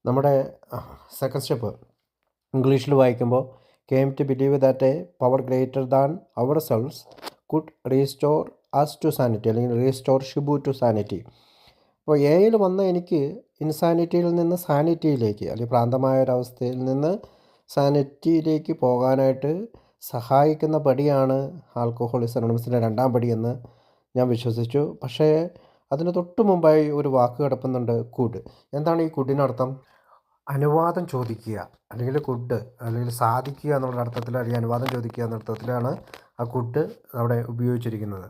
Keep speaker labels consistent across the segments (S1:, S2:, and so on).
S1: നമ്മുടെ second step ഇംഗ്ലീഷിൽ വായിക്കുമ്പോൾ came to believe that a power greater than our selves could restore us to sanity അല്ലെങ്കിൽ restore ഷിബു to sanity. അപ്പോൾ എയിൽ വന്ന എനിക്ക് ഇൻസാനിറ്റിയിൽ നിന്ന് സാനിറ്റിയിലേക്ക് അല്ലെങ്കിൽ ഭ്രാന്തമായ ഒരവസ്ഥയിൽ നിന്ന് സാനിറ്റിയിലേക്ക് പോകാനായിട്ട് സഹായിക്കുന്ന പടിയാണ് ആൽക്കഹോളിക്സ് അനോണിമസിൻ്റെ രണ്ടാം പടിയെന്ന് ഞാൻ വിശ്വസിച്ചു. പക്ഷേ അതിന് തൊട്ട് മുമ്പായി ഒരു വാക്ക് കിടപ്പുന്നുണ്ട്, കുഡ്. എന്താണ് ഈ കുഡിനർത്ഥം? അനുവാദം ചോദിക്കുക അല്ലെങ്കിൽ കുഡ് അല്ലെങ്കിൽ സാധിക്കുക എന്നുള്ള അർത്ഥത്തിൽ അല്ലെങ്കിൽ അനുവാദം ചോദിക്കുക എന്ന അർത്ഥത്തിലാണ് ആ കുഡ് അവിടെ ഉപയോഗിച്ചിരിക്കുന്നത്.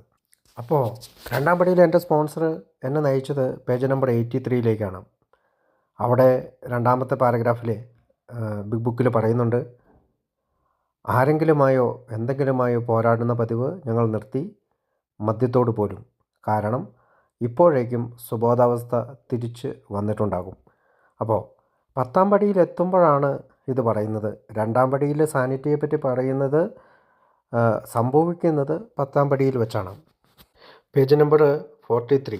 S1: അപ്പോൾ രണ്ടാം പടിയിൽ എൻ്റെ സ്പോൺസർ എന്നെ നയിച്ചത് പേജ് നമ്പർ 83 അവിടെ രണ്ടാമത്തെ പാരഗ്രാഫിൽ ബിഗ് ബുക്കിൽ പറയുന്നുണ്ട്, ആരെങ്കിലുമായോ എന്തെങ്കിലുമായോ പോരാടുന്ന പതിവ് ഞങ്ങൾ നിർത്തി, മദ്യത്തോട് പോലും. കാരണം ഇപ്പോഴേക്കും സുബോധാവസ്ഥ തിരിച്ച് വന്നിട്ടുണ്ടാകും. അപ്പോൾ 10ാം പടിയിൽ എത്തുമ്പോഴാണ് ഇത് പറയുന്നത്. രണ്ടാം പടിയിൽ സാനിറ്റിയെ പറ്റി പറയുന്നത് സംഭവിക്കുന്നത് 10ാം പടിയിൽ വെച്ചാണ്. പേജ് നമ്പർ 43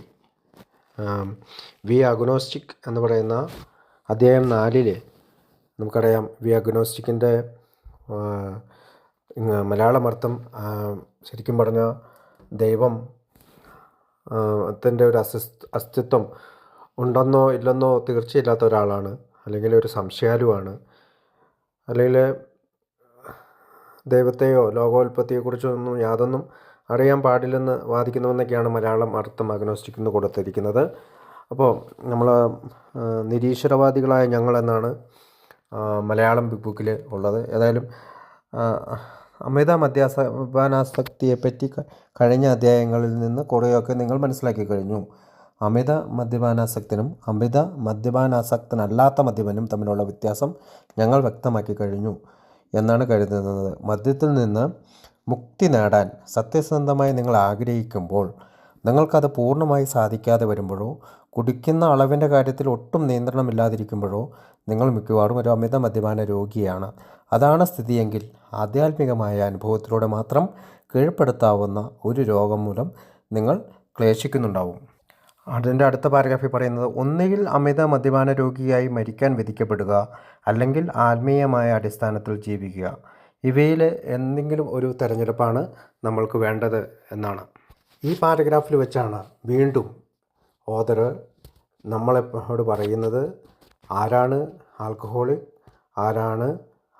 S1: വി അഗ്നോസ്റ്റിക് എന്ന് പറയുന്ന അധ്യായം 4 നമുക്കറിയാം. വി അഗ്നോസ്റ്റിക്കിൻ്റെ മലയാളം അർത്ഥം ശരിക്കും പറഞ്ഞാൽ ദൈവം ത്തിൻ്റെ ഒരു അസ്തിത്വം ഉണ്ടെന്നോ ഇല്ലെന്നോ തീർച്ചയില്ലാത്ത ഒരാളാണ്, അല്ലെങ്കിൽ ഒരു സംശയാലുവാണ്, അല്ലെങ്കിൽ ദൈവത്തെയോ ലോകോൽപ്പത്തിയെക്കുറിച്ചൊന്നും യാതൊന്നും അറിയാൻ പാടില്ലെന്ന് വാദിക്കുന്നുവെന്നൊക്കെയാണ് മലയാളം അർത്ഥം അഗ്നോസ്റ്റിക് എന്ന് കൊടുത്തിരിക്കുന്നത്. അപ്പോൾ നമ്മൾ നിരീശ്വരവാദികളായ ഞങ്ങളെന്നാണ് മലയാളം ബിഗ് ബുക്കിൽ ഉള്ളത്. ഏതായാലും അമിത മദ്യപാനാസക്തിയെപ്പറ്റി കഴിഞ്ഞ അധ്യായങ്ങളിൽ നിന്ന് കുറേയൊക്കെ നിങ്ങൾ മനസ്സിലാക്കി കഴിഞ്ഞു. അമിത മദ്യപാനാസക്തനും അമിത മദ്യപാനാസക്തനല്ലാത്ത മദ്യപനും തമ്മിലുള്ള വ്യത്യാസം ഞങ്ങൾ വ്യക്തമാക്കി കഴിഞ്ഞു എന്നാണ് കരുതുന്നത്. മദ്യത്തിൽ നിന്ന് മുക്തി നേടാൻ സത്യസന്ധമായി നിങ്ങൾ ആഗ്രഹിക്കുമ്പോൾ, നിങ്ങൾക്കത് പൂർണ്ണമായി സാധിക്കാതെ വരുമ്പോഴോ, കുടിക്കുന്ന അളവിൻ്റെ കാര്യത്തിൽ ഒട്ടും നിയന്ത്രണമില്ലാതിരിക്കുമ്പോഴോ നിങ്ങൾ മിക്കവാറും ഒരു അമിത മദ്യപാന രോഗിയാണ്. അതാണ് സ്ഥിതിയെങ്കിൽ ആധ്യാത്മികമായ അനുഭവത്തിലൂടെ മാത്രം കീഴ്പ്പെടുത്താവുന്ന ഒരു രോഗം മൂലം നിങ്ങൾ ക്ലേശിക്കുന്നുണ്ടാവും. അതിൻ്റെ അടുത്ത പാരഗ്രാഫിൽ പറയുന്നത്, ഒന്നുകിൽ അമിത മദ്യപാന രോഗിയായി മരിക്കാൻ വിധിക്കപ്പെടുക, അല്ലെങ്കിൽ ആത്മീയമായ അടിസ്ഥാനത്തിൽ ജീവിക്കുക. ഇവയിൽ എന്തെങ്കിലും ഒരു തിരഞ്ഞെടുപ്പാണ് നമ്മൾക്ക് വേണ്ടത് എന്നാണ് ഈ പാരഗ്രാഫിൽ വെച്ചാണ് വീണ്ടും ഓതർ നമ്മളോട് പറയുന്നത് ആരാണ് ആൽക്കഹോളിക്, ആരാണ്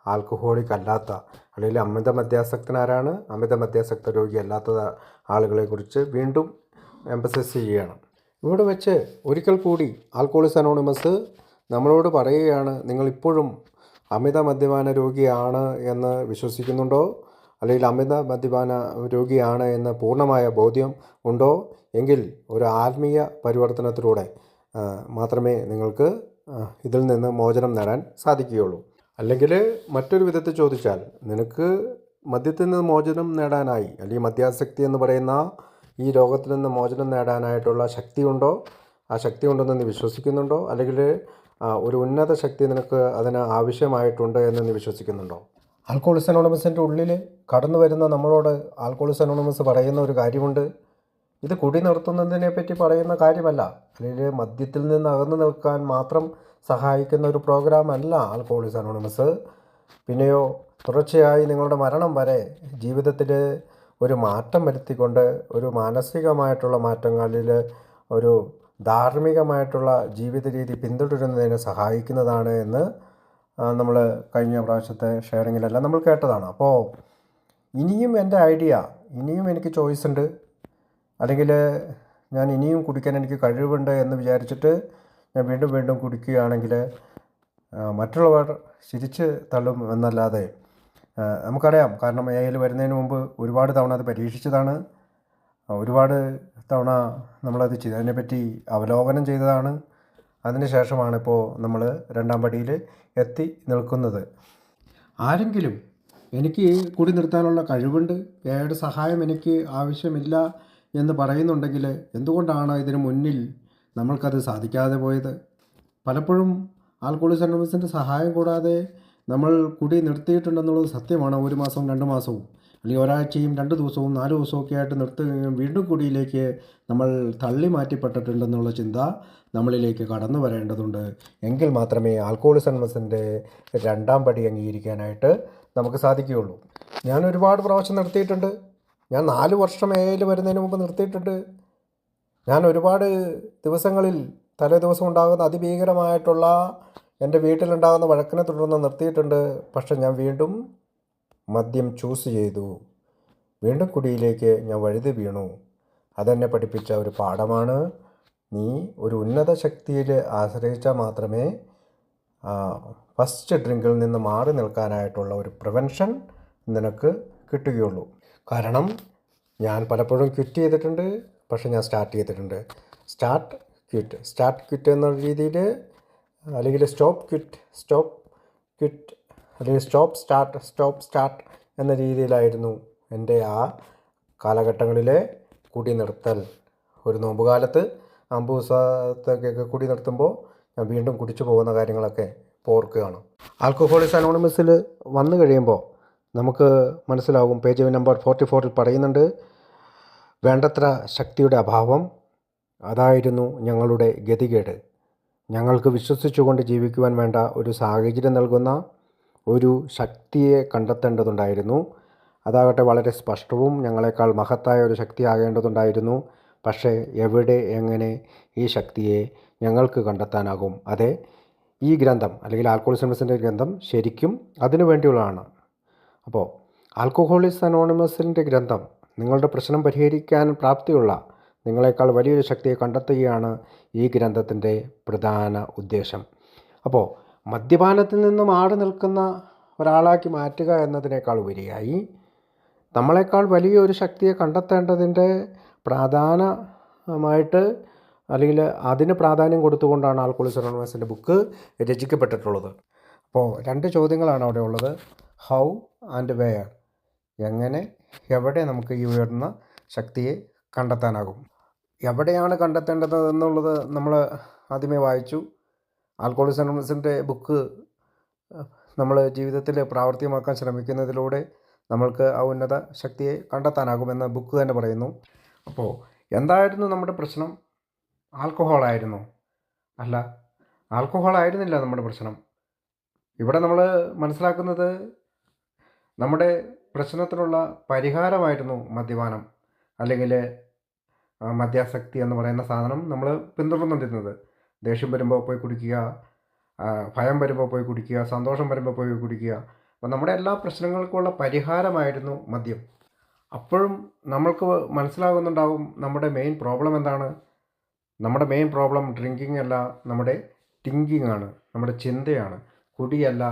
S1: ആൽക്കഹോളിക് അല്ലാത്ത, അല്ലെങ്കിൽ അമിത മദ്യാസക്തനാരാണ്, അമിത മദ്യാസക്ത രോഗി അല്ലാത്ത ആളുകളെക്കുറിച്ച് വീണ്ടും എംഫസൈസ് ചെയ്യുകയാണ്. ഇവിടെ വെച്ച് ഒരിക്കൽ കൂടി ആൽക്കഹോളിക്സ് അനോണിമസ് നമ്മളോട് പറയുകയാണ്, നിങ്ങളിപ്പോഴും അമിത മദ്യപാന രോഗിയാണ് എന്ന് വിശ്വസിക്കുന്നുണ്ടോ, അല്ലെങ്കിൽ അമിത മദ്യപാന രോഗിയാണ് എന്ന് പൂർണ്ണമായ ബോധ്യം ഉണ്ടോ എങ്കിൽ ഒരു ആത്മീയ പരിവർത്തനത്തിലൂടെ മാത്രമേ നിങ്ങൾക്ക് ഇതിൽ നിന്ന് മോചനം നേടാൻ സാധിക്കുകയുള്ളൂ. അല്ലെങ്കിൽ മറ്റൊരു വിധത്തിൽ ചോദിച്ചാൽ, നിനക്ക് മദ്യത്തിൽ നിന്ന് മോചനം നേടാനായി, അല്ലെങ്കിൽ മദ്യാസക്തി എന്ന് പറയുന്ന ഈ രോഗത്തിൽ നിന്ന് മോചനം നേടാനായിട്ടുള്ള ശക്തിയുണ്ടോ, ആ ശക്തി ഉണ്ടെന്ന് നീ വിശ്വസിക്കുന്നുണ്ടോ, അല്ലെങ്കിൽ ഒരു ഉന്നത ശക്തി നിനക്ക് അതിന് ആവശ്യമായിട്ടുണ്ട് എന്ന് നീ വിശ്വസിക്കുന്നുണ്ടോ? ആൽക്കഹോളിക്സ് അനോണിമസിൻ്റെ ഉള്ളിൽ കടന്നു വരുന്ന നമ്മളോട് ആൽക്കഹോളിക്സ് അനോണിമസ് പറയുന്ന ഒരു കാര്യമുണ്ട്. ഇത് കുടി നിർത്തുന്നതിനെ പറ്റി പറയുന്ന കാര്യമല്ല, അല്ലെങ്കിൽ മദ്യത്തിൽ നിന്ന് അകന്നു നിൽക്കാൻ മാത്രം സഹായിക്കുന്ന ഒരു പ്രോഗ്രാം അല്ല ആൽക്കഹോളിക്സ് അനോണിമസ്. പിന്നെയോ തുടർച്ചയായി നിങ്ങളുടെ മരണം വരെ ജീവിതത്തിൽ ഒരു മാറ്റം വരുത്തിക്കൊണ്ട് ഒരു മാനസികമായിട്ടുള്ള മാറ്റങ്ങളിൽ ഒരു ധാർമ്മികമായിട്ടുള്ള ജീവിത രീതി പിന്തുടരുന്നതിന് സഹായിക്കുന്നതാണ് എന്ന് നമ്മൾ കഴിഞ്ഞ പ്രാവശ്യത്തെ ഷെയറിങ്ങിലെല്ലാം നമ്മൾ കേട്ടതാണ്. അപ്പോൾ ഇനിയും എൻ്റെ ഐഡിയ, ഇനിയും എനിക്ക് ചോയ്സ് ഉണ്ട്, അല്ലെങ്കിൽ ഞാൻ ഇനിയും കുടിക്കാൻ എനിക്ക് കഴിവുണ്ട് എന്ന് വിചാരിച്ചിട്ട് ഞാൻ വീണ്ടും വീണ്ടും കുടിക്കുകയാണെങ്കിൽ മറ്റുള്ളവർ ചിരിച്ച് തള്ളും എന്നല്ലാതെ നമുക്കറിയാം. കാരണം എയിൽ വരുന്നതിന് മുമ്പ് ഒരുപാട് തവണ അത് പരീക്ഷിച്ചതാണ്, ഒരുപാട് തവണ നമ്മളത് അതിനെപ്പറ്റി അവലോകനം ചെയ്തതാണ്. അതിന് ശേഷമാണ് ഇപ്പോൾ നമ്മൾ രണ്ടാം പടിയിൽ എത്തി നിൽക്കുന്നത്. ആരെങ്കിലും എനിക്ക് കുടി നിർത്താനുള്ള കഴിവുണ്ട്, ഏയുടെ സഹായം എനിക്ക് ആവശ്യമില്ല എന്ന് പറയുന്നുണ്ടെങ്കിൽ എന്തുകൊണ്ടാണ് ഇതിനു മുന്നിൽ നമ്മൾക്കത് സാധിക്കാതെ പോയത്? പലപ്പോഴും ആൽക്കഹോളിക്സ് അനോണിമസിൻ്റെ സഹായം കൂടാതെ നമ്മൾ കുടി നിർത്തിയിട്ടുണ്ടെന്നുള്ളത് സത്യമാണ്. 1 മാസവും 2 മാസവും. അല്ലെങ്കിൽ ഒരാഴ്ചയും 2 ദിവസവും 4 ദിവസവും ഒക്കെ ആയിട്ട് നിർത്തുകയും വീണ്ടും കുടിയിലേക്ക് നമ്മൾ തള്ളി മാറ്റിപ്പെട്ടിട്ടുണ്ടെന്നുള്ള ചിന്ത നമ്മളിലേക്ക് കടന്നു വരേണ്ടതുണ്ട്. എങ്കിൽ മാത്രമേ ആൽക്കഹോളിസത്തിൻ്റെ 2ാം പടി അംഗീകരിക്കാനായിട്ട് നമുക്ക് സാധിക്കുകയുള്ളൂ. ഞാൻ ഒരുപാട് പ്രാവശ്യം നിർത്തിയിട്ടുണ്ട്. ഞാൻ 4 വർഷം എയിൽ വരുന്നതിന് മുമ്പ് നിർത്തിയിട്ടുണ്ട്. ഞാൻ ഒരുപാട് ദിവസങ്ങളിൽ തലേ ദിവസം ഉണ്ടാകുന്ന അതിഭീകരമായിട്ടുള്ള എൻ്റെ വീട്ടിലുണ്ടാകുന്ന വഴക്കിനെ തുടർന്ന് നിർത്തിയിട്ടുണ്ട്. പക്ഷെ ഞാൻ വീണ്ടും മദ്യം ചൂസ് ചെയ്തു. വീണ്ടും കുടിയിലേക്ക് ഞാൻ വഴുതി വീണു. അതെന്നെ പഠിപ്പിച്ച ഒരു പാഠമാണ്. നീ ഒരു ഉന്നത ശക്തിയിൽ ആശ്രയിച്ചാൽ മാത്രമേ ഫസ്റ്റ് ഡ്രിങ്കിൽ നിന്ന് മാറി നിൽക്കാനായിട്ടുള്ള ഒരു പ്രിവെൻഷൻ നിനക്ക് കിട്ടുകയുള്ളൂ. കാരണം ഞാൻ പലപ്പോഴും ക്വിറ്റ് ചെയ്തിട്ടുണ്ട്, പക്ഷെ ഞാൻ സ്റ്റാർട്ട് ചെയ്തിട്ടുണ്ട്. സ്റ്റാർട്ട് ക്വിറ്റ് എന്ന രീതിയിൽ, അല്ലെങ്കിൽ സ്റ്റോപ്പ് ക്വിറ്റ് അല്ലെങ്കിൽ സ്റ്റോപ്പ് സ്റ്റാർട്ട് എന്ന രീതിയിലായിരുന്നു എൻ്റെ ആ കാലഘട്ടങ്ങളിലെ കുടി നിർത്തൽ. ഒരു നോമ്പുകാലത്ത് 50 ദിവസത്തേക്കൊക്കെ കുടി നിർത്തുമ്പോൾ ഞാൻ വീണ്ടും കുടിച്ചു പോകുന്ന കാര്യങ്ങളൊക്കെ ഓർക്കുകയാണ്. ആൽക്കഹോളിക്സ് അനോണിമസിൽ വന്നു കഴിയുമ്പോൾ നമുക്ക് മനസ്സിലാകും. പേജ് നമ്പർ 44 പറയുന്നുണ്ട്, വേണ്ടത്ര ശക്തിയുടെ അഭാവം അതായിരുന്നു ഞങ്ങളുടെ ഗതികേട്. ഞങ്ങൾക്ക് വിശ്വസിച്ചുകൊണ്ട് ജീവിക്കുവാൻ വേണ്ട ഒരു സാഹചര്യം നൽകുന്ന ഒരു ശക്തിയെ കണ്ടെത്തേണ്ടതുണ്ടായിരുന്നു. അതാകട്ടെ വളരെ സ്പഷ്ടവും ഞങ്ങളെക്കാൾ മഹത്തായ ഒരു ശക്തിയാകേണ്ടതുണ്ടായിരുന്നു. പക്ഷേ എവിടെ, എങ്ങനെ ഈ ശക്തിയെ ഞങ്ങൾക്ക് കണ്ടെത്താനാകും? അതെ, ഈ ഗ്രന്ഥം അല്ലെങ്കിൽ ആൽക്കഹോളിസത്തിൻ്റെ ഗ്രന്ഥം ശരിക്കും അതിനു വേണ്ടിയുള്ളതാണ്. അപ്പോൾ ആൽക്കഹോളിക്സ് അനോണിമസിൻ്റെ ഗ്രന്ഥം നിങ്ങളുടെ പ്രശ്നം പരിഹരിക്കാൻ പ്രാപ്തിയുള്ള നിങ്ങളെക്കാൾ വലിയൊരു ശക്തിയെ കണ്ടെത്തുകയാണ് ഈ ഗ്രന്ഥത്തിൻ്റെ പ്രധാന ഉദ്ദേശം. അപ്പോൾ മദ്യപാനത്തിൽ നിന്ന് മാറി നിൽക്കുന്ന ഒരാളാക്കി മാറ്റുക എന്നതിനേക്കാൾ ഉപരിയായി നമ്മളെക്കാൾ വലിയൊരു ശക്തിയെ കണ്ടെത്തേണ്ടതിൻ്റെ പ്രധാനമായിട്ട്, അല്ലെങ്കിൽ അതിന് പ്രാധാന്യം കൊടുത്തുകൊണ്ടാണ് ആൽക്കഹോളിക്സ് അനോണിമസിൻ്റെ ബുക്ക് രചിക്കപ്പെട്ടിട്ടുള്ളത്. അപ്പോൾ 2 ചോദ്യങ്ങളാണ് അവിടെ ഉള്ളത്. ഹൗ ആൻഡ് വെയർ, എങ്ങനെ, എവിടെ നമുക്ക് ഈ ഉയർന്ന ശക്തിയെ കണ്ടെത്താനാകും. എവിടെയാണ് കണ്ടെത്തേണ്ടത് എന്നുള്ളത് നമ്മൾ ആദ്യമേ വായിച്ചു. ആൽക്കഹോളിക്സ് അനോണിമസിൻ്റെ ബുക്ക് നമ്മൾ ജീവിതത്തിൽ പ്രാവർത്തികമാക്കാൻ ശ്രമിക്കുന്നതിലൂടെ നമ്മൾക്ക് ആ ഉന്നത ശക്തിയെ കണ്ടെത്താനാകുമെന്ന് ബുക്ക് തന്നെ പറയുന്നു. അപ്പോൾ എന്തായിരുന്നു നമ്മുടെ പ്രശ്നം? ആൽക്കഹോളായിരുന്നോ? അല്ല, ആൽക്കഹോളായിരുന്നില്ല നമ്മുടെ പ്രശ്നം. ഇവിടെ നമ്മൾ മനസ്സിലാക്കുന്നത് നമ്മുടെ പ്രശ്നത്തിനുള്ള പരിഹാരമായിരുന്നു മദ്യപാനം, അല്ലെങ്കിൽ മദ്യാസക്തി എന്ന് പറയുന്ന സാധനം നമ്മൾ പിന്തുടർന്നുകൊണ്ടിരുന്നത്. ദേഷ്യം വരുമ്പോൾ പോയി കുടിക്കുക, ഭയം വരുമ്പോൾ പോയി കുടിക്കുക, സന്തോഷം വരുമ്പോൾ പോയി കുടിക്കുക. അപ്പോൾ നമ്മുടെ എല്ലാ പ്രശ്നങ്ങൾക്കുമുള്ള പരിഹാരമായിരുന്നു മദ്യം. അപ്പോഴും നമ്മൾക്ക് മനസ്സിലാകുന്നുണ്ടാവും നമ്മുടെ മെയിൻ പ്രോബ്ലം എന്താണ്. നമ്മുടെ മെയിൻ പ്രോബ്ലം ഡ്രിങ്കിങ് അല്ല, നമ്മുടെ തിങ്കിങ് ആണ്, നമ്മുടെ ചിന്തയാണ്. കുടിയല്ല,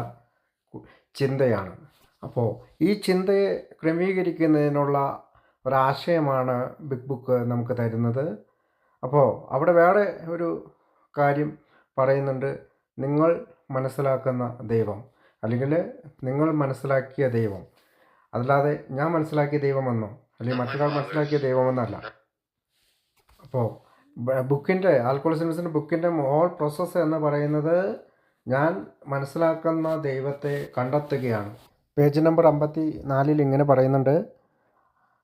S1: ചിന്തയാണ്. അപ്പോൾ ഈ ചിന്തയെ ക്രമീകരിക്കുന്നതിനുള്ള ഒരാശയമാണ് ബിഗ് ബുക്ക് നമുക്ക് തരുന്നത്. അപ്പോൾ അവിടെ വേറെ ഒരു കാര്യം പറയുന്നുണ്ട്. നിങ്ങൾ മനസ്സിലാക്കുന്ന ദൈവം, അല്ലെങ്കിൽ നിങ്ങൾ മനസ്സിലാക്കിയ ദൈവം, അല്ലാതെ ഞാൻ മനസ്സിലാക്കിയ ദൈവമെന്നോ അല്ലെങ്കിൽ മറ്റൊരാൾ മനസ്സിലാക്കിയ ദൈവമെന്നല്ല. അപ്പോൾ ബുക്കിൻ്റെ ആൽക്കഹോളിസത്തിൻ്റെ ബുക്കിൻ്റെ ഹോൾ പ്രോസസ്സ് എന്ന് പറയുന്നത് ഞാൻ മനസ്സിലാക്കുന്ന ദൈവത്തെ കണ്ടെത്തുകയാണ്. പേജ് നമ്പർ 54 ഇങ്ങനെ പറയുന്നുണ്ട്,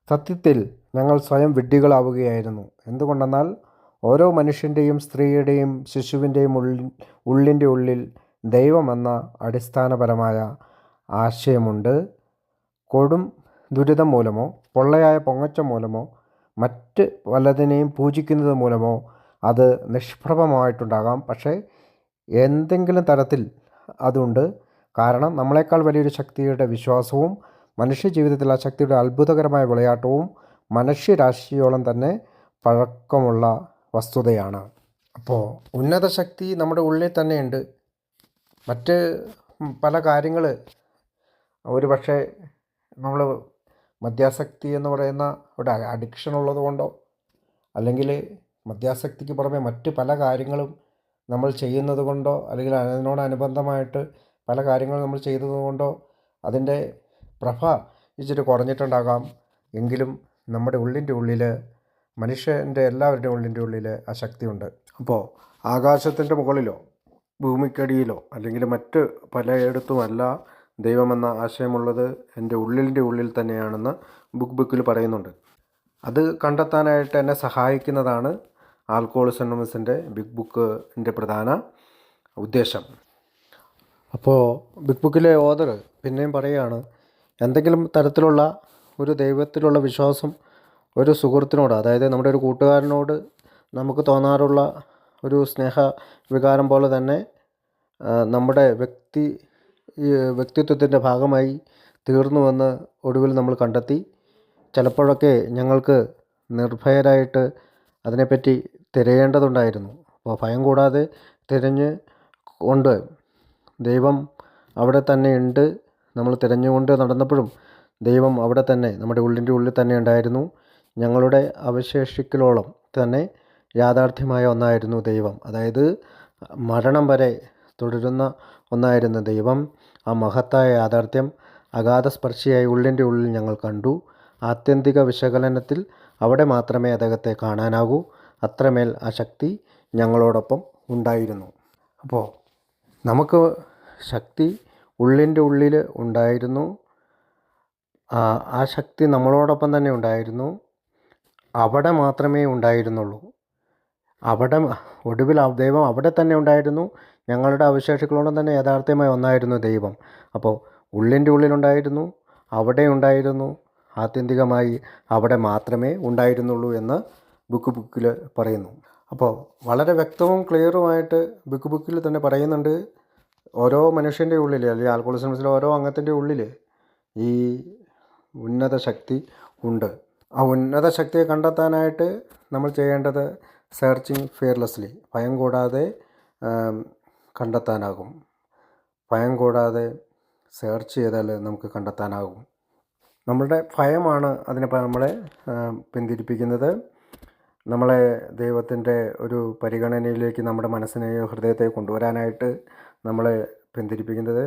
S1: സത്യത്തിൽ ഞങ്ങൾ സ്വയം വിഡ്ഢികളാവുകയായിരുന്നു. എന്തുകൊണ്ടെന്നാൽ ഓരോ മനുഷ്യൻ്റെയും സ്ത്രീയുടെയും ശിശുവിൻ്റെയും ഉള്ളിൻ്റെ ഉള്ളിൽ ദൈവമെന്ന അടിസ്ഥാനപരമായ ആശയമുണ്ട്. കൊടും ദുരിതം മൂലമോ പൊള്ളയായ പൊങ്ങച്ചം മൂലമോ മറ്റ് വല്ലതിനെയും പൂജിക്കുന്നത് മൂലമോ അത് നിഷ്പ്രഭമായിട്ടുണ്ടാകാം. പക്ഷേ എന്തെങ്കിലും തരത്തിൽ അതുണ്ട്. കാരണം നമ്മളെക്കാൾ വലിയൊരു ശക്തിയുടെ വിശ്വാസവും മനുഷ്യ ജീവിതത്തിൽ ആ ശക്തിയുടെ അത്ഭുതകരമായ വിളയാട്ടവും മനുഷ്യരാശിയോളം തന്നെ പഴക്കമുള്ള വസ്തുതയാണ്. അപ്പോൾ ഉന്നത ശക്തി നമ്മുടെ ഉള്ളിൽ തന്നെയുണ്ട്. മറ്റ് പല കാര്യങ്ങൾ ഒരു പക്ഷേ നമ്മൾ മദ്യാസക്തി എന്ന് പറയുന്ന ഒരു അഡിക്ഷൻ ഉള്ളത് കൊണ്ടോ, അല്ലെങ്കിൽ മദ്യാസക്തിക്ക് പുറമെ മറ്റ് പല കാര്യങ്ങളും നമ്മൾ ചെയ്യുന്നത് കൊണ്ടോ, അല്ലെങ്കിൽ അതിനോടനുബന്ധമായിട്ട് പല കാര്യങ്ങളും നമ്മൾ ചെയ്തത് കൊണ്ടോ അതിൻ്റെ പ്രഭ ഇച്ചിരി കുറഞ്ഞിട്ടുണ്ടാകാം. എങ്കിലും നമ്മുടെ ഉള്ളിൻ്റെ ഉള്ളിൽ, മനുഷ്യൻ്റെ എല്ലാവരുടെയും ഉള്ളിൻ്റെ ഉള്ളിൽ ആ ശക്തിയുണ്ട്. അപ്പോൾ ആകാശത്തിൻ്റെ മുകളിലോ ഭൂമിക്കടിയിലോ അല്ലെങ്കിൽ മറ്റ് പലയിടത്തുമല്ല ദൈവമെന്ന ആശയമുള്ളത് എൻ്റെ ഉള്ളിൽ തന്നെയാണെന്ന് ബുക്കിൽ പറയുന്നുണ്ട്. അത് കണ്ടെത്താനായിട്ട് എന്നെ സഹായിക്കുന്നതാണ് ആൽക്കഹോളിക്സ് അനോണിമസിൻ്റെ ബിഗ് ബുക്കിൻ്റെ പ്രധാന ഉദ്ദേശം. അപ്പോൾ ബിഗ് ബുക്കിലെ ഓതർ പിന്നെയും പറയുകയാണ്, എന്തെങ്കിലും തരത്തിലുള്ള ഒരു ദൈവത്തിലുള്ള വിശ്വാസം ഒരു സുഹൃത്തിനോട്, അതായത് നമ്മുടെ ഒരു കൂട്ടുകാരനോട് നമുക്ക് തോന്നാറുള്ള ഒരു സ്നേഹ വികാരം പോലെ തന്നെ നമ്മുടെ വ്യക്തിത്വത്തിൻ്റെ ഭാഗമായി തീർന്നുവെന്ന് ഒടുവിൽ നമ്മൾ കണ്ടെത്തി. ചിലപ്പോഴൊക്കെ ഞങ്ങൾക്ക് നിർഭയരായിട്ട് അതിനെപ്പറ്റി തിരയേണ്ടതുണ്ടായിരുന്നു. അപ്പോൾ ഭയം കൂടാതെ തിരഞ്ഞ് കൊണ്ട് ദൈവം അവിടെ തന്നെ ഉണ്ട്. നമ്മൾ തിരഞ്ഞുകൊണ്ട് നടന്നപ്പോഴും ദൈവം അവിടെ തന്നെ നമ്മുടെ ഉള്ളിൽ തന്നെ ഉണ്ടായിരുന്നു. ഞങ്ങളുടെ അവശേഷിക്കലോളം തന്നെ യാഥാർത്ഥ്യമായ ഒന്നായിരുന്നു ദൈവം. അതായത് മരണം വരെ തുടരുന്ന ഒന്നായിരുന്നു ദൈവം. ആ മഹത്തായ യാഥാർത്ഥ്യം അഗാധസ്പർശിയായി ഉള്ളിൽ ഞങ്ങൾ കണ്ടു. ആത്യന്തിക വിശകലനത്തിൽ അവിടെ മാത്രമേ അദ്ദേഹത്തെ കാണാനാകൂ. അത്രമേൽ ആ ശക്തി ഞങ്ങളോടൊപ്പം ഉണ്ടായിരുന്നു. അപ്പോൾ നമുക്ക് ശക്തി ഉള്ളിൽ ഉണ്ടായിരുന്നു. ആ ശക്തി നമ്മളോടൊപ്പം തന്നെ ഉണ്ടായിരുന്നു. അവിടെ മാത്രമേ ഉണ്ടായിരുന്നുള്ളൂ. അവിടെ ഒടുവിൽ ദൈവം അവിടെ തന്നെ ഉണ്ടായിരുന്നു. ഞങ്ങളുടെ അവശേഷികളോടും തന്നെ യഥാർത്ഥമായ ഒന്നായിരുന്നു ദൈവം. അപ്പോൾ ഉള്ളിലുണ്ടായിരുന്നു, അവിടെ ഉണ്ടായിരുന്നു, ആത്യന്തികമായി അവിടെ മാത്രമേ ഉണ്ടായിരുന്നുള്ളൂ എന്ന് ബുക്കിൽ പറയുന്നു. അപ്പോൾ വളരെ വ്യക്തവും ക്ലിയറുമായിട്ട് ബുക്കിൽ തന്നെ പറയുന്നുണ്ട്, ഓരോ മനുഷ്യൻ്റെ ഉള്ളിൽ, അല്ലെങ്കിൽ ആൽക്കഹോളിക്സ് അനോണിമസിലെ ഓരോ അംഗത്തിൻ്റെ ഉള്ളിൽ ഈ ഉന്നത ശക്തി ഉണ്ട്. ആ ഉന്നത ശക്തിയെ കണ്ടെത്താനായിട്ട് നമ്മൾ ചെയ്യേണ്ടത് സെർച്ചിങ് ഫിയർലെസ്ലി, ഭയം കൂടാതെ കണ്ടെത്താനാകും. ഭയം കൂടാതെ സെർച്ച് ചെയ്താൽ നമുക്ക് കണ്ടെത്താനാകും. നമ്മളുടെ ഭയമാണ് നമ്മളെ പിന്തിരിപ്പിക്കുന്നത്. നമ്മളെ ദൈവത്തിൻ്റെ ഒരു പരിഗണനയിലേക്ക് നമ്മുടെ മനസ്സിനെയോ ഹൃദയത്തെ കൊണ്ടുവരാനായിട്ട് നമ്മളെ പിന്തിരിപ്പിക്കുന്നത്.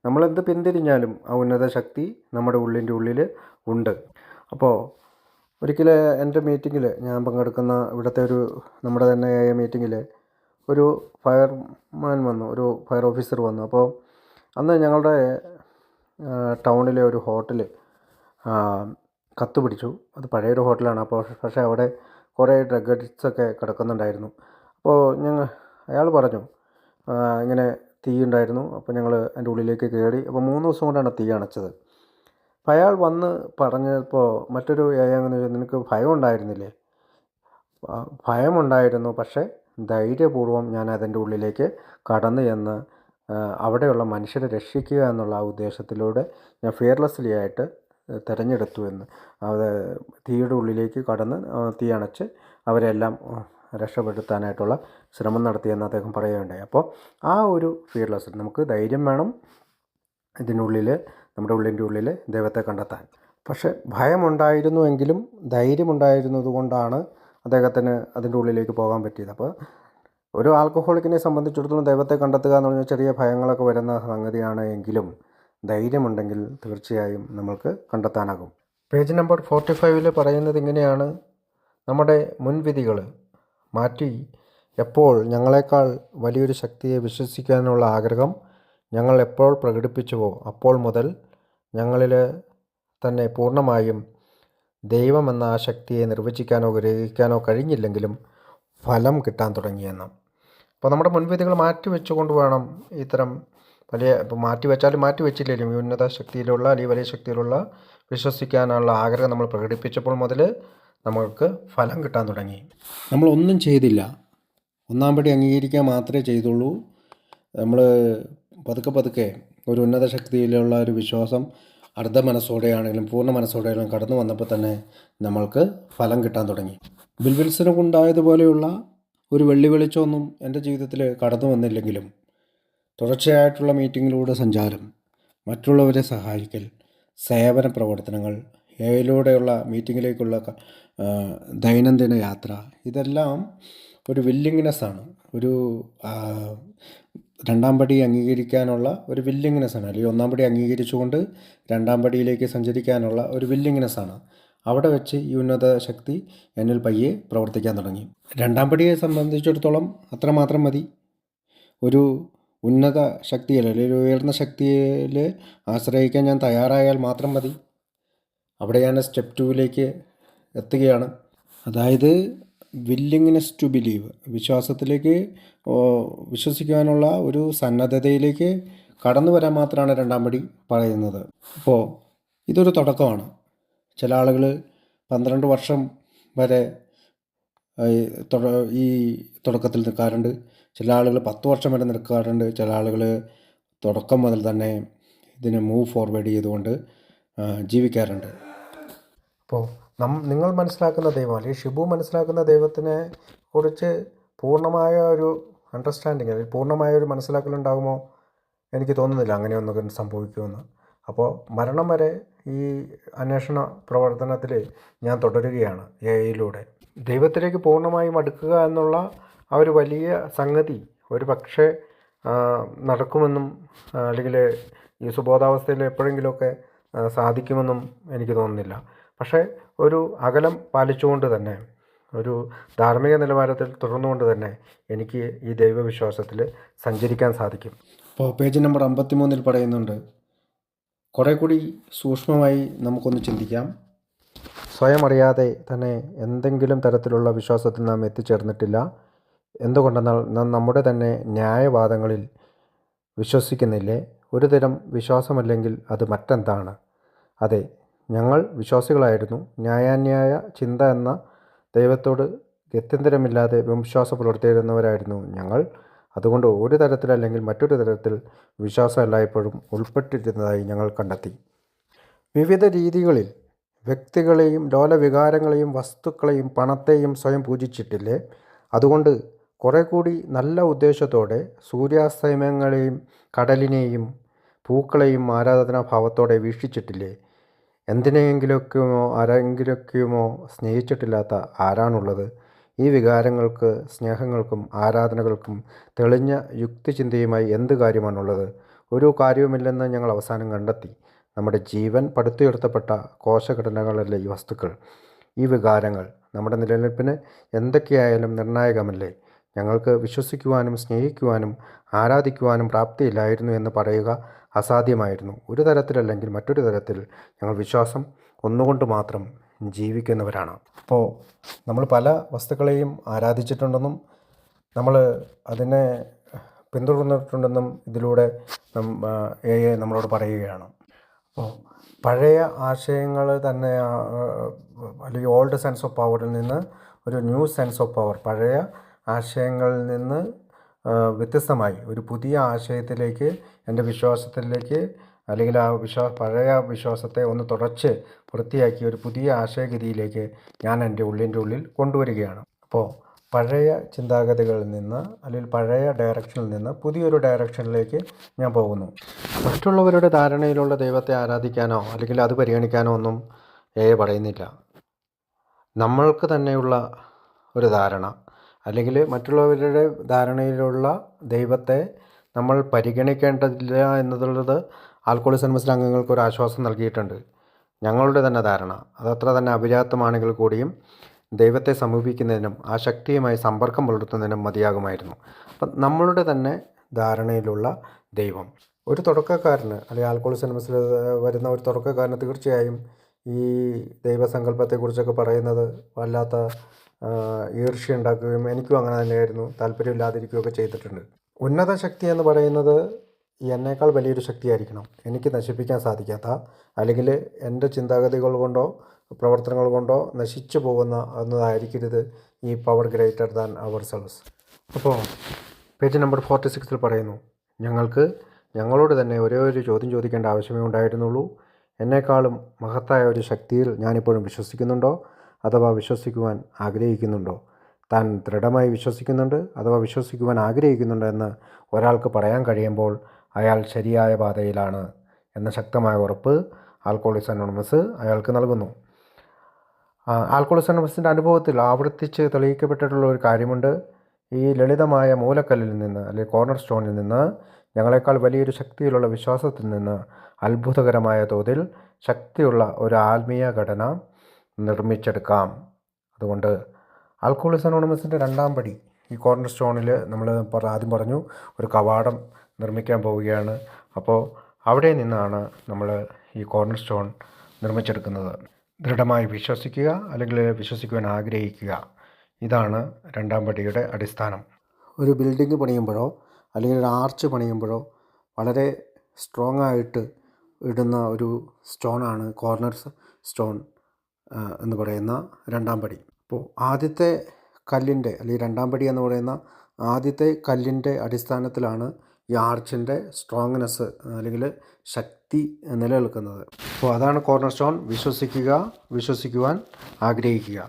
S1: നമ്മളെന്ത് പിന്തിരിഞ്ഞാലും ആ ഉന്നത ശക്തി നമ്മുടെ ഉള്ളിൽ ഉണ്ട്. അപ്പോൾ ഒരിക്കൽ എൻ്റെ മീറ്റിങ്ങിൽ, ഞാൻ പങ്കെടുക്കുന്ന ഇവിടുത്തെ നമ്മുടെ തന്നെ മീറ്റിങ്ങിൽ ഒരു ഫയർമാൻ വന്നു, ഒരു ഫയർ ഓഫീസർ വന്നു. അപ്പോൾ അന്ന് ഞങ്ങളുടെ ടൗണിലെ ഒരു ഹോട്ടൽ കത്ത് പിടിച്ചു. അത് പഴയൊരു ഹോട്ടലാണ്. അപ്പോൾ പക്ഷേ അവിടെ കുറേ ഡ്രഗ് അഡിക്ട്സൊക്കെ കിടക്കുന്നുണ്ടായിരുന്നു. അപ്പോൾ അയാൾ പറഞ്ഞു ഇങ്ങനെ തീ ഉണ്ടായിരുന്നു. അപ്പോൾ ഞങ്ങൾ അതിൻ്റെ ഉള്ളിലേക്ക് കയറി. അപ്പോൾ 3 ദിവസം കൊണ്ടാണ് തീ അണച്ചത്. അപ്പോൾ അയാൾ വന്ന് പറഞ്ഞപ്പോൾ മറ്റൊരു എന്ന് ചോദിച്ചാൽ, നിനക്ക് ഭയം ഉണ്ടായിരുന്നില്ലേ? ഭയമുണ്ടായിരുന്നു, പക്ഷേ ധൈര്യപൂർവ്വം ഞാൻ അതിൻ്റെ ഉള്ളിലേക്ക് കടന്നു എന്ന് അവിടെയുള്ള മനുഷ്യരെ രക്ഷിക്കുക എന്നുള്ള ആ ഉദ്ദേശത്തിലൂടെ ഞാൻ ഫിയർലെസ്ലി ആയിട്ട് തിരഞ്ഞെടുത്തു എന്ന്, അത് തീയുടെ ഉള്ളിലേക്ക് കടന്ന് തീ അണച്ച് അവരെല്ലാം രക്ഷപ്പെടുത്താനായിട്ടുള്ള ശ്രമം നടത്തിയെന്ന് അദ്ദേഹം പറയുകയുണ്ടായി. അപ്പോൾ ആ ഒരു ഫിയർലെസ്, നമുക്ക് ധൈര്യം വേണം ഇതിനുള്ളിൽ, നമ്മുടെ ഉള്ളിൽ ദൈവത്തെ കണ്ടെത്താൻ. പക്ഷേ ഭയമുണ്ടായിരുന്നുവെങ്കിലും ധൈര്യമുണ്ടായിരുന്നത് കൊണ്ടാണ് അദ്ദേഹത്തിന് അതിൻ്റെ ഉള്ളിലേക്ക് പോകാൻ പറ്റിയത്. അപ്പോൾ ഒരു ആൽക്കഹോളിക്കിനെ സംബന്ധിച്ചിടത്തോളം ദൈവത്തെ കണ്ടെത്തുക എന്ന് പറഞ്ഞാൽ ചെറിയ ഭയങ്ങളൊക്കെ വരുന്ന സംഗതിയാണ്. എങ്കിലും ധൈര്യമുണ്ടെങ്കിൽ തീർച്ചയായും നമ്മൾക്ക് കണ്ടെത്താനാകും. പേജ് നമ്പർ 45 പറയുന്നത് ഇങ്ങനെയാണ്: നമ്മുടെ മുൻവിധികൾ മാറ്റി എപ്പോൾ ഞങ്ങളെക്കാൾ വലിയൊരു ശക്തിയെ വിശ്വസിക്കാനുള്ള ആഗ്രഹം ഞങ്ങൾ എപ്പോൾ പ്രകടിപ്പിച്ചുവോ അപ്പോൾ മുതൽ ഞങ്ങളിൽ തന്നെ പൂർണ്ണമായും ദൈവമെന്ന ആ ശക്തിയെ നിർവചിക്കാനോ ഗ്രഹിക്കാനോ കഴിഞ്ഞില്ലെങ്കിലും ഫലം കിട്ടാൻ തുടങ്ങിയെന്ന്. അപ്പോൾ നമ്മുടെ മുൻവിധികൾ മാറ്റിവെച്ചുകൊണ്ട് വേണം ഇത്തരം ഇപ്പോൾ മാറ്റിവെച്ചില്ലെങ്കിലും ഈ ഉന്നത ശക്തിയിലുള്ള അല്ലെങ്കിൽ വലിയ ശക്തിയിലുള്ള വിശ്വസിക്കാനുള്ള ആഗ്രഹം നമ്മൾ പ്രകടിപ്പിച്ചപ്പോൾ മുതൽ നമുക്ക് ഫലം കിട്ടാൻ തുടങ്ങി. നമ്മളൊന്നും ചെയ്തില്ല, ഒന്നാം പടി അംഗീകരിക്കുക മാത്രമേ ചെയ്തുള്ളൂ. നമ്മൾ പതുക്കെ ഒരു ഉന്നത ശക്തിയിലുള്ള ഒരു വിശ്വാസം അർദ്ധ മനസ്സോടെയാണെങ്കിലും പൂർണ്ണ മനസ്സോടെയാണെങ്കിലും കടന്നു വന്നപ്പോൾ തന്നെ നമ്മൾക്ക് ഫലം കിട്ടാൻ തുടങ്ങി. ബിൽ വിൽസന് ഉണ്ടായതുപോലെയുള്ള ഒരു വെളിച്ചമൊന്നും എൻ്റെ ജീവിതത്തിൽ കടന്നു വന്നില്ലെങ്കിലും തുടർച്ചയായിട്ടുള്ള മീറ്റിങ്ങിലൂടെ സഞ്ചാരം, മറ്റുള്ളവരെ സഹായിക്കൽ, സേവന പ്രവർത്തനങ്ങൾ, ഏയിലൂടെയുള്ള മീറ്റിങ്ങിലേക്കുള്ള ദൈനംദിന യാത്ര, ഇതെല്ലാം ഒരു വില്ലിങ്നെസ്സാണ്, ഒരു രണ്ടാം പടി അംഗീകരിക്കാനുള്ള ഒരു വില്ലിങ്നെസ്സാണ്. അല്ലെങ്കിൽ ഒന്നാം പടി അംഗീകരിച്ചുകൊണ്ട് രണ്ടാം പടിയിലേക്ക് സഞ്ചരിക്കാനുള്ള ഒരു വില്ലിങ്നെസ്സാണ്. അവിടെ വെച്ച് ഈ ഉന്നത ശക്തി എന്നിൽ പയ്യെ പ്രവർത്തിക്കാൻ തുടങ്ങി. രണ്ടാം പടിയെ സംബന്ധിച്ചിടത്തോളം അത്രമാത്രം മതി. ഒരു ഉന്നത ശക്തിയിൽ അല്ലെങ്കിൽ ഉയർന്ന ശക്തിയിൽ ആശ്രയിക്കാൻ ഞാൻ തയ്യാറായാൽ മാത്രം മതി. അവിടെ ഞാൻ സ്റ്റെപ്പ് 2ലേക്ക് എത്തുകയാണ്. അതായത് വില്ലിങ്നെസ് ടു ബിലീവ്, വിശ്വസിക്കുവാനുള്ള ഒരു സന്നദ്ധതയിലേക്ക് കടന്നു വരാൻ മാത്രമാണ് രണ്ടാം പടി പറയുന്നത്. അപ്പോൾ ഇതൊരു തുടക്കമാണ്. ചില ആളുകൾ 12 വർഷം വരെ ഈ തുടക്കത്തിൽ നിൽക്കാറുണ്ട്. ചില ആളുകൾ 10 വർഷം വരെ നിൽക്കാറുണ്ട്. ചില ആളുകൾ തുടക്കം മുതൽ തന്നെ ഇതിനെ മൂവ് ഫോർവേഡ് ചെയ്തുകൊണ്ട് ജീവിക്കാറുണ്ട്. അപ്പോൾ നിങ്ങൾ മനസ്സിലാക്കുന്ന ദൈവം അല്ലെങ്കിൽ ഷിബു മനസ്സിലാക്കുന്ന ദൈവത്തിനെ കുറിച്ച് പൂർണ്ണമായ ഒരു അണ്ടർസ്റ്റാൻഡിങ് അല്ലെങ്കിൽ പൂർണ്ണമായ ഒരു മനസ്സിലാക്കലുണ്ടാകുമോ? എനിക്ക് തോന്നുന്നില്ല അങ്ങനെയൊന്നും സംഭവിക്കുമെന്ന്. അപ്പോൾ മരണം വരെ ഈ അന്വേഷണ പ്രവർത്തനത്തിൽ ഞാൻ തുടരുകയാണ് AI-യിലൂടെ. ദൈവത്തിലേക്ക് പൂർണ്ണമായും അടുക്കുക എന്നുള്ള ആ ഒരു വലിയ സംഗതി ഒരു പക്ഷേ നടക്കുമെന്നും അല്ലെങ്കിൽ ഈ സുബോധാവസ്ഥയിൽ എപ്പോഴെങ്കിലുമൊക്കെ സാധിക്കുമെന്നും എനിക്ക് തോന്നുന്നില്ല. പക്ഷേ ഒരു അകലം പാലിച്ചുകൊണ്ട് തന്നെ, ഒരു ധാർമ്മിക നിലവാരത്തിൽ തുടർന്നുകൊണ്ട് തന്നെ എനിക്ക് ഈ ദൈവവിശ്വാസത്തിൽ സഞ്ചരിക്കാൻ സാധിക്കും. അപ്പോൾ പേജ് നമ്പർ 53 പറയുന്നുണ്ട്, കുറേ കൂടി സൂക്ഷ്മമായി നമുക്കൊന്ന് ചിന്തിക്കാം. സ്വയം അറിയാതെ തന്നെ എന്തെങ്കിലും തരത്തിലുള്ള വിശ്വാസത്തിൽ നാം എത്തിച്ചേർന്നിട്ടില്ല. എന്തുകൊണ്ടെന്നാൽ നാം നമ്മുടെ തന്നെ ന്യായവാദങ്ങളിൽ വിശ്വസിക്കുന്നില്ലേ? ഒരു തരം വിശ്വാസമല്ലെങ്കിൽ അത് മറ്റെന്താണ്? അതെ, ഞങ്ങൾ വിശ്വാസികളായിരുന്നു. ന്യായാന്യായ ചിന്ത എന്ന ദൈവത്തോട് ഗത്യന്തരമില്ലാതെ വിശ്വാസം പുലർത്തിയിരുന്നവരായിരുന്നു ഞങ്ങൾ. അതുകൊണ്ട് ഒരു തരത്തിലല്ലെങ്കിൽ മറ്റൊരു തരത്തിൽ വിശ്വാസം എല്ലായ്പ്പോഴും ഉൾപ്പെട്ടിരുന്നതായി ഞങ്ങൾ കണ്ടെത്തി. വിവിധ രീതികളിൽ വ്യക്തികളെയും ലോലവികാരങ്ങളെയും വസ്തുക്കളെയും പണത്തെയും സ്വയം പൂജിച്ചിട്ടില്ലേ? അതുകൊണ്ട് കുറേ കൂടി നല്ല ഉദ്ദേശത്തോടെ സൂര്യാസ്തമയങ്ങളെയും കടലിനെയും പൂക്കളെയും ആരാധനാഭാവത്തോടെ വീക്ഷിച്ചിട്ടില്ലേ? എന്തിനെങ്കിലൊക്കെയുമോ ആരെങ്കിലൊക്കെയുമോ സ്നേഹിച്ചിട്ടില്ലാത്ത ആരാണുള്ളത്? ഈ വികാരങ്ങൾക്ക്, സ്നേഹങ്ങൾക്കും ആരാധനകൾക്കും തെളിഞ്ഞ യുക്തിചിന്തയുമായി എന്ത് കാര്യമാണുള്ളത്? ഒരു കാര്യവുമില്ലെന്ന് ഞങ്ങൾ അവസാനം കണ്ടെത്തി. നമ്മുടെ ജീവൻ പടുത്തുയർത്തപ്പെട്ട കോശഘടനകളല്ലേ ഈ വസ്തുക്കൾ, ഈ വികാരങ്ങൾ. നമ്മുടെ നിലനിൽപ്പിന് എന്തൊക്കെയായാലും നിർണായകമല്ലേ? ഞങ്ങൾക്ക് വിശ്വസിക്കുവാനും സ്നേഹിക്കുവാനും ആരാധിക്കുവാനും പ്രാപ്തിയില്ലായിരുന്നു എന്ന് പറയുക അസാധ്യമായിരുന്നു. ഒരു തരത്തിലല്ലെങ്കിൽ മറ്റൊരു തരത്തിൽ ഞങ്ങൾ വിശ്വാസം ഒന്നുകൊണ്ട് മാത്രം ജീവിക്കുന്നവരാണ്. അപ്പോൾ നമ്മൾ പല വസ്തുക്കളെയും ആരാധിച്ചിട്ടുണ്ടെന്നും നമ്മൾ അതിനെ പിന്തുടർന്നിട്ടുണ്ടെന്നും ഇതിലൂടെ AI നമ്മളോട് പറയുകയാണ്. അപ്പോൾ പഴയ ആശയങ്ങൾ തന്നെ അല്ലെങ്കിൽ ഓൾഡ് സെൻസ് ഓഫ് പവറിൽ നിന്ന് ഒരു ന്യൂ സെൻസ് ഓഫ് പവർ, പഴയ ആശയങ്ങളിൽ നിന്ന് വ്യത്യസ്തമായി ഒരു പുതിയ ആശയത്തിലേക്ക്, എൻ്റെ വിശ്വാസത്തിലേക്ക്, അല്ലെങ്കിൽ ആ പഴയ വിശ്വാസത്തെ ഒന്ന് തുടച്ച് വൃത്തിയാക്കി ഒരു പുതിയ ആശയഗതിയിലേക്ക് ഞാൻ എൻ്റെ ഉള്ളിൽ കൊണ്ടുവരികയാണ്. അപ്പോൾ പഴയ ചിന്താഗതികളിൽ നിന്ന് അല്ലെങ്കിൽ പഴയ ഡയറക്ഷനിൽ നിന്ന് പുതിയൊരു ഡയറക്ഷനിലേക്ക് ഞാൻ പോകുന്നു. മറ്റുള്ളവരുടെ ധാരണയിലുള്ള ദൈവത്തെ ആരാധിക്കാനോ അല്ലെങ്കിൽ അത് പരിഗണിക്കാനോ ഒന്നും AI പറയുന്നില്ല. നമ്മൾക്ക് തന്നെയുള്ള ഒരു ധാരണ അല്ലെങ്കിൽ മറ്റുള്ളവരുടെ ധാരണയിലുള്ള ദൈവത്തെ നമ്മൾ പരിഗണിക്കേണ്ടതില്ല എന്നുള്ളത് ആൽക്കോളിക്സ് അനോണിമസിലെ അംഗങ്ങൾക്ക് ഒരു ആശ്വാസം നൽകിയിട്ടുണ്ട്. ഞങ്ങളുടെ തന്നെ ധാരണ അതത്ര തന്നെ അപര്യാപ്തമാണെങ്കിൽ കൂടിയും ദൈവത്തെ സമീപിക്കുന്നതിനും ആ ശക്തിയുമായി സമ്പർക്കം പുലർത്തുന്നതിനും മതിയാകുമായിരുന്നു. അപ്പം നമ്മളുടെ തന്നെ ധാരണയിലുള്ള ദൈവം, ഒരു തുടക്കക്കാരന് അല്ലെങ്കിൽ ആൽക്കോളിക്സ് അനോണിമസിൽ വരുന്ന ഒരു തുടക്കക്കാരന് തീർച്ചയായും ഈ ദൈവസങ്കല്പത്തെക്കുറിച്ചൊക്കെ പറയുന്നത് വല്ലാത്ത ഈർഷ്യ ഉണ്ടാക്കുകയും, എനിക്കും അങ്ങനെ തന്നെയായിരുന്നു, താല്പര്യമില്ലാതിരിക്കുകയൊക്കെ ചെയ്തിട്ടുണ്ട്. ഉന്നത ശക്തി എന്ന് പറയുന്നത് എന്നേക്കാൾ വലിയൊരു ശക്തിയായിരിക്കണം. എനിക്ക് നശിപ്പിക്കാൻ സാധിക്കാത്ത, അല്ലെങ്കിൽ എൻ്റെ ചിന്താഗതികൾ കൊണ്ടോ പ്രവർത്തനങ്ങൾ കൊണ്ടോ നശിച്ചു പോകുന്ന എന്നതായിരിക്കരുത് ഈ പവർ ഗ്രേറ്റർ ദാൻ അവർ സെൽവ്സ്. അപ്പോൾ പേജ് നമ്പർ 46 പറയുന്നു, ഞങ്ങൾക്ക് ഞങ്ങളോട് തന്നെ ഒരേ ഒരു ചോദ്യം ചോദിക്കേണ്ട ആവശ്യമേ ഉണ്ടായിരുന്നുള്ളൂ. എന്നേക്കാളും മഹത്തായ ഒരു ശക്തിയിൽ ഞാനിപ്പോഴും വിശ്വസിക്കുന്നുണ്ടോ അഥവാ വിശ്വസിക്കുവാൻ ആഗ്രഹിക്കുന്നുണ്ടോ? താൻ ദൃഢമായി വിശ്വസിക്കുന്നുണ്ട് അഥവാ വിശ്വസിക്കുവാൻ ആഗ്രഹിക്കുന്നുണ്ട് എന്ന് ഒരാൾക്ക് പറയാൻ കഴിയുമ്പോൾ അയാൾ ശരിയായ പാതയിലാണ് എന്ന ശക്തമായ ഉറപ്പ് ആൽക്കോളിക്സ് അനോണിമസ് അയാൾക്ക് നൽകുന്നു. ആൽക്കോളിക്സ് അനോണിമസിൻ്റെ അനുഭവത്തിൽ ആവർത്തിച്ച് തെളിയിക്കപ്പെട്ടിട്ടുള്ള ഒരു കാര്യമുണ്ട്. ഈ ലളിതമായ മൂലക്കല്ലിൽ നിന്ന് അല്ലെങ്കിൽ കോർണർ സ്റ്റോണിൽ നിന്ന് ഞങ്ങളെക്കാൾ വലിയൊരു ശക്തിയിലുള്ള വിശ്വാസത്തിൽ നിന്ന് അത്ഭുതകരമായ തോതിൽ ശക്തിയുള്ള ഒരു ആത്മീയ ഘടന നിർമ്മിച്ചെടുക്കാം. അതുകൊണ്ട് ആൽക്കോളിക്സ് അനോണിമസിൻ്റെ രണ്ടാം പടി ഈ കോർണർ സ്റ്റോണിൽ നമ്മൾ ആദ്യം പറഞ്ഞു, ഒരു കവാടം നിർമ്മിക്കാൻ പോവുകയാണ്. അപ്പോൾ അവിടെ നിന്നാണ് നമ്മൾ ഈ കോർണർ സ്റ്റോൺ നിർമ്മിച്ചെടുക്കുന്നത്. ദൃഢമായി വിശ്വസിക്കുക, അല്ലെങ്കിൽ വിശ്വസിക്കുവാൻ ആഗ്രഹിക്കുക. ഇതാണ് രണ്ടാം പടിയുടെ അടിസ്ഥാനം. ഒരു ബിൽഡിംഗ് പണിയുമ്പോഴോ അല്ലെങ്കിൽ ഒരു ആർച്ച് പണിയുമ്പോഴോ വളരെ സ്ട്രോങ് ആയിട്ട് ഇടുന്ന ഒരു സ്റ്റോണാണ് കോർണർ സ്റ്റോൺ എന്ന് പറയുന്ന രണ്ടാം പടി. അപ്പോൾ ആദ്യത്തെ കല്ലിൻ്റെ, അല്ലെങ്കിൽ രണ്ടാം പടി എന്ന് പറയുന്ന ആദ്യത്തെ കല്ലിൻ്റെ അടിസ്ഥാനത്തിലാണ് ഈ ആർച്ചിൻ്റെ സ്ട്രോങ്നെസ് അല്ലെങ്കിൽ ശക്തി നിലനിൽക്കുന്നത്. അപ്പോൾ അതാണ് കോർണർ സ്റ്റോൺ. വിശ്വസിക്കുക, വിശ്വസിക്കുവാൻ ആഗ്രഹിക്കുക.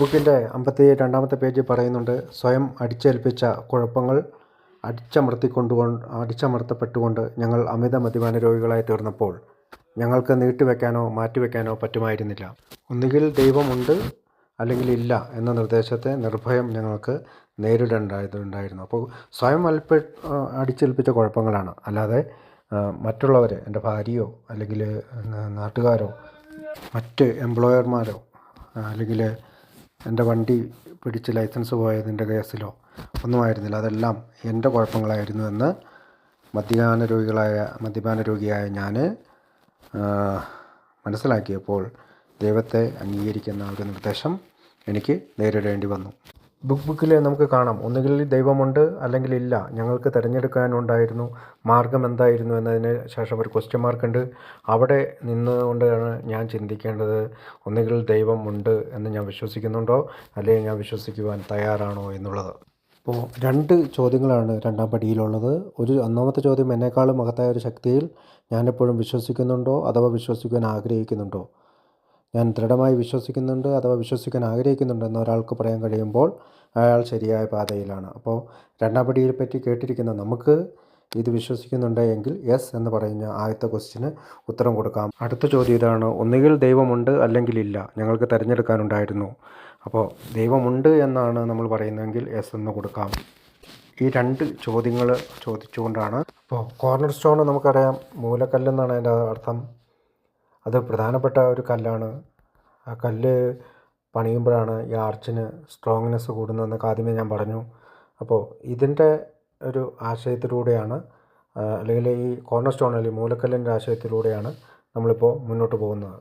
S1: ബുക്കിൻ്റെ 52-ാമത്തെ പേജിൽ പറയുന്നുണ്ട്, സ്വയം അടിച്ചേൽപ്പിച്ച കുഴപ്പങ്ങൾ അടിച്ചമർത്തപ്പെട്ടുകൊണ്ട് ഞങ്ങൾ അമിത മദ്യപാന രോഗികളായി തീർന്നപ്പോൾ ഞങ്ങൾക്ക് നീട്ടിവെക്കാനോ മാറ്റിവെക്കാനോ പറ്റുമായിരുന്നില്ല. ഒന്നുകിൽ ദൈവമുണ്ട് അല്ലെങ്കിൽ ഇല്ല എന്ന നിർദ്ദേശത്തെ നിർഭയം ഞങ്ങൾക്ക് നേരിടേണ്ടതായിരുന്നു. അപ്പോൾ സ്വയം അടിച്ചേൽപ്പിച്ച കുഴപ്പങ്ങളാണ്, അല്ലാതെ മറ്റുള്ളവർ, എൻ്റെ ഭാര്യയോ അല്ലെങ്കിൽ നാട്ടുകാരോ മറ്റ് എംപ്ലോയർമാരോ അല്ലെങ്കിൽ എൻ്റെ വണ്ടി പിടിച്ച് ലൈസൻസ് പോയതിൻ്റെ കേസിലോ ഒന്നുമായിരുന്നില്ല. അതെല്ലാം എൻ്റെ കുഴപ്പങ്ങളായിരുന്നു എന്ന് മദ്യപാന രോഗിയായ ഞാൻ മനസ്സിലാക്കിയപ്പോൾ ദൈവത്തെ അംഗീകരിക്കുന്ന ഒരു നിർദ്ദേശം എനിക്ക് നേരിടേണ്ടി വന്നു. ബുക്കിൽ നമുക്ക് കാണാം, ഒന്നുകിൽ ദൈവമുണ്ട് അല്ലെങ്കിൽ ഇല്ല, ഞങ്ങൾക്ക് തിരഞ്ഞെടുക്കാനുണ്ടായിരുന്നു മാർഗം എന്തായിരുന്നു എന്നതിന് ശേഷം ഒരു ക്വസ്റ്റ്യൻ മാർക്കുണ്ട്. അവിടെ നിന്നുകൊണ്ടാണ് ഞാൻ ചിന്തിക്കേണ്ടത്, ഒന്നുകിൽ ദൈവം ഉണ്ട് എന്ന് ഞാൻ വിശ്വസിക്കുന്നുണ്ടോ അല്ലെങ്കിൽ ഞാൻ വിശ്വസിക്കുവാൻ തയ്യാറാണോ എന്നുള്ളത്. അപ്പോൾ 2 ചോദ്യങ്ങളാണ് രണ്ടാം പടിയിലുള്ളത്. ഒന്നാമത്തെ ചോദ്യം, എന്നെക്കാളും മഹത്തായ ഒരു ശക്തിയിൽ ഞാനെപ്പോഴും വിശ്വസിക്കുന്നുണ്ടോ അഥവാ വിശ്വസിക്കുവാൻ ആഗ്രഹിക്കുന്നുണ്ടോ? ഞാൻ ദൃഢമായി വിശ്വസിക്കുന്നുണ്ട് അഥവാ വിശ്വസിക്കാൻ ആഗ്രഹിക്കുന്നുണ്ട് എന്ന് ഒരാൾക്ക് പറയാൻ കഴിയുമ്പോൾ അയാൾ ശരിയായ പാതയിലാണ്. അപ്പോൾ രണ്ടാം പടിയെ പറ്റി കേട്ടിരിക്കുന്ന നമുക്ക് ഇത് വിശ്വസിക്കുന്നുണ്ട് എങ്കിൽ യെസ് എന്ന് പറയുന്ന ആദ്യത്തെ ക്വസ്റ്റ്യന് ഉത്തരം കൊടുക്കാം. അടുത്ത ചോദ്യം ഇതാണ്, ഒന്നുകിൽ ദൈവമുണ്ട് അല്ലെങ്കിൽ ഇല്ല, ഞങ്ങൾക്ക് തിരഞ്ഞെടുക്കാനുണ്ടായിരുന്നു. അപ്പോൾ ദൈവമുണ്ട് എന്നാണ് നമ്മൾ പറയുന്നതെങ്കിൽ യെസ് എന്ന് കൊടുക്കാം. ഈ 2 ചോദ്യങ്ങൾ ചോദിച്ചുകൊണ്ടാണ്. അപ്പോൾ കോർണർ സ്റ്റോൺ നമുക്കറിയാം, മൂലക്കല്ലെന്നാണ് അതിൻ്റെ അർത്ഥം. അത് പ്രധാനപ്പെട്ട ഒരു കല്ലാണ്. ആ കല്ല് പണിയുമ്പോഴാണ് ഈ ആർച്ചിന് സ്ട്രോങ്നെസ് കൂടുന്നതെന്നൊക്കെ ആദ്യമേ ഞാൻ പറഞ്ഞു. അപ്പോൾ ഇതിൻ്റെ ഒരു ആശയത്തിലൂടെയാണ്, അല്ലെങ്കിൽ ഈ കോർണർ സ്റ്റോൺ അല്ലെങ്കിൽ മൂലക്കല്ലിൻ്റെ ആശയത്തിലൂടെയാണ് നമ്മളിപ്പോൾ മുന്നോട്ട് പോകുന്നത്.